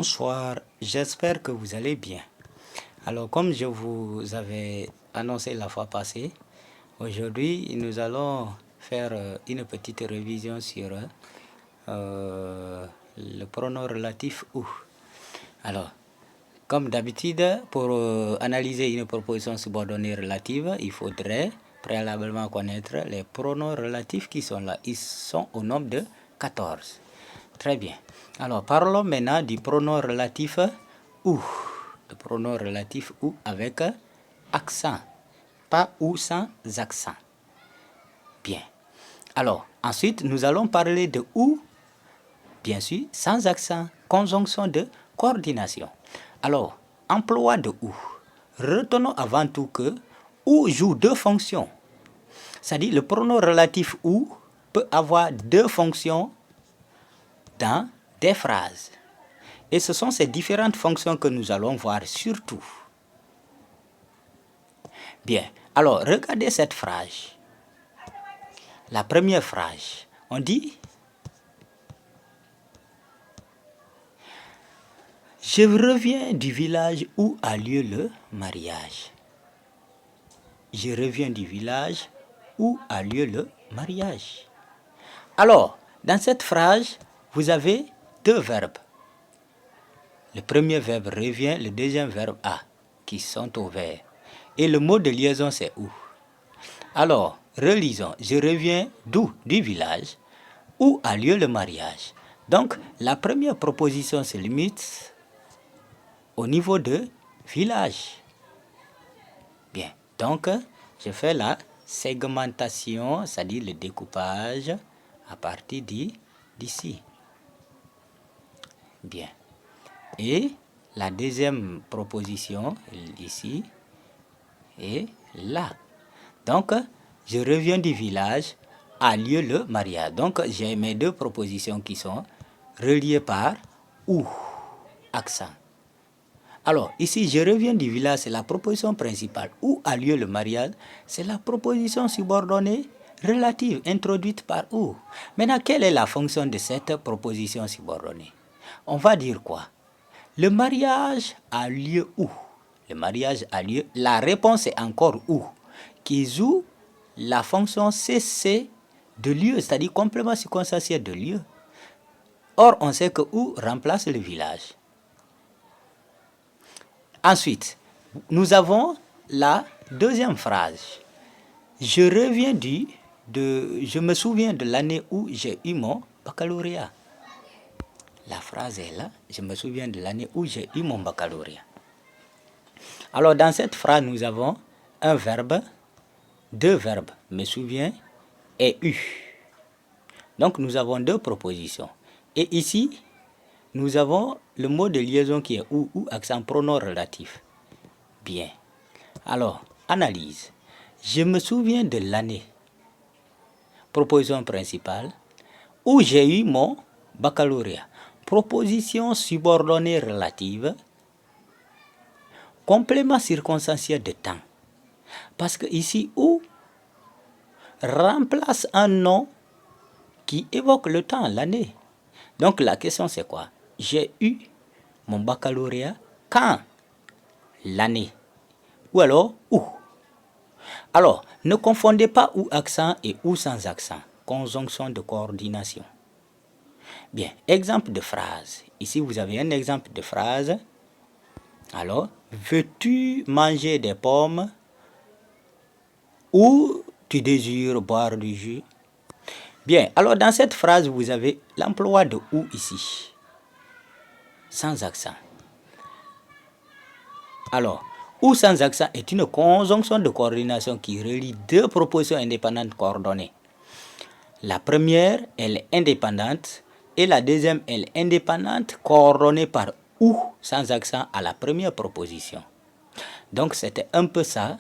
Bonsoir, j'espère que vous allez bien. Alors, comme je vous avais annoncé la fois passée, aujourd'hui, nous allons faire une petite révision sur le pronom relatif ou. Alors, comme d'habitude, pour analyser une proposition subordonnée relative, il faudrait préalablement connaître les pronoms relatifs qui sont là. Ils sont au nombre de 14. Très bien. Alors, parlons maintenant du pronom relatif ou. Le pronom relatif ou avec accent, pas ou sans accent. Bien. Alors, ensuite, nous allons parler de ou, bien sûr, sans accent, conjonction de coordination. Alors, emploi de ou. Retenons avant tout que ou joue deux fonctions. C'est-à-dire, le pronom relatif ou peut avoir deux fonctions dans des phrases. Et ce sont ces différentes fonctions que nous allons voir surtout. Bien, alors regardez cette phrase. La première phrase, on dit « Je reviens du village où a lieu le mariage. » Je reviens du village où a lieu le mariage. Alors, dans cette phrase, vous avez deux verbes. Le premier verbe revient, le deuxième verbe a, qui sont au vert. Et le mot de liaison, c'est où. Alors, relisons. Je reviens d'où? Du village où a lieu le mariage. Donc, la première proposition se limite au niveau de village. Bien. Donc, je fais la segmentation, c'est-à-dire le découpage à partir d'ici. Bien. Et la deuxième proposition, ici, et là. Donc, je reviens du village, a lieu le mariage. Donc, j'ai mes deux propositions qui sont reliées par ou, accent. Alors, ici, je reviens du village, c'est la proposition principale. Où a lieu le mariage, c'est la proposition subordonnée relative, introduite par où. Maintenant, quelle est la fonction de cette proposition subordonnée? On va dire quoi? Le mariage a lieu où? Le mariage a lieu, la réponse est encore où, qui joue la fonction CC de lieu, c'est-à-dire complément circonstanciel de lieu. Or, on sait que où remplace le village. Ensuite, nous avons la deuxième phrase. Je me souviens de l'année où j'ai eu mon baccalauréat. La phrase est là. Je me souviens de l'année où j'ai eu mon baccalauréat. Alors, dans cette phrase, nous avons un verbe, deux verbes, me souviens et eu. Donc, nous avons deux propositions. Et ici, nous avons le mot de liaison qui est ou accent pronom relatif. Bien. Alors, analyse. Je me souviens de l'année. Proposition principale. Où j'ai eu mon baccalauréat. Proposition subordonnée relative. Complément circonstanciel de temps. Parce que ici, où remplace un nom qui évoque le temps, l'année. Donc la question c'est quoi? J'ai eu mon baccalauréat quand? L'année. Ou alors où? Alors, ne confondez pas ou accent et ou sans accent. Conjonction de coordination. Bien, exemple de phrase. Ici, vous avez un exemple de phrase. Alors, veux-tu manger des pommes ou tu désires boire du jus? Bien, alors dans cette phrase, vous avez l'emploi de ou ici, sans accent. Alors, ou sans accent est une conjonction de coordination qui relie deux propositions indépendantes coordonnées. La première, elle est indépendante et la deuxième, elle est indépendante coordonnée par ou sans accent à la première proposition. Donc, c'était un peu ça.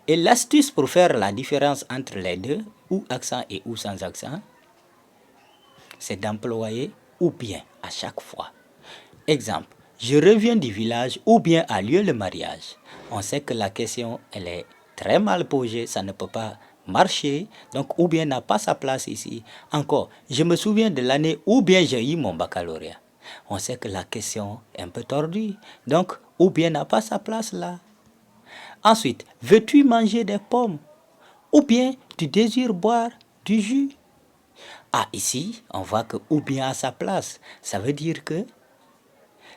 Et l'astuce pour faire la différence entre les deux, ou accent et ou sans accent, c'est d'employer ou bien à chaque fois. Exemple, je reviens du village où bien a lieu le mariage. On sait que la question, elle est très mal posée, ça ne peut pas marcher, donc ou bien n'a pas sa place ici. Encore, je me souviens de l'année où bien j'ai eu mon baccalauréat. On sait que la question est un peu tordue. Donc, ou bien n'a pas sa place là. Ensuite, veux-tu manger des pommes? Ou bien tu désires boire du jus? Ah, ici, on voit que ou bien à sa place. Ça veut dire que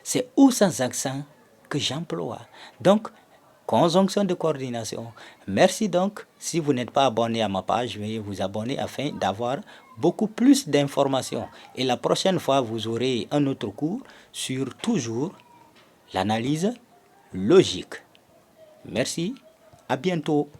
c'est ou sans accent que j'emploie. Donc, conjonction de coordination. Merci donc. Si vous n'êtes pas abonné à ma page, veuillez vous abonner afin d'avoir beaucoup plus d'informations. Et la prochaine fois, vous aurez un autre cours sur toujours l'analyse logique. Merci, à bientôt.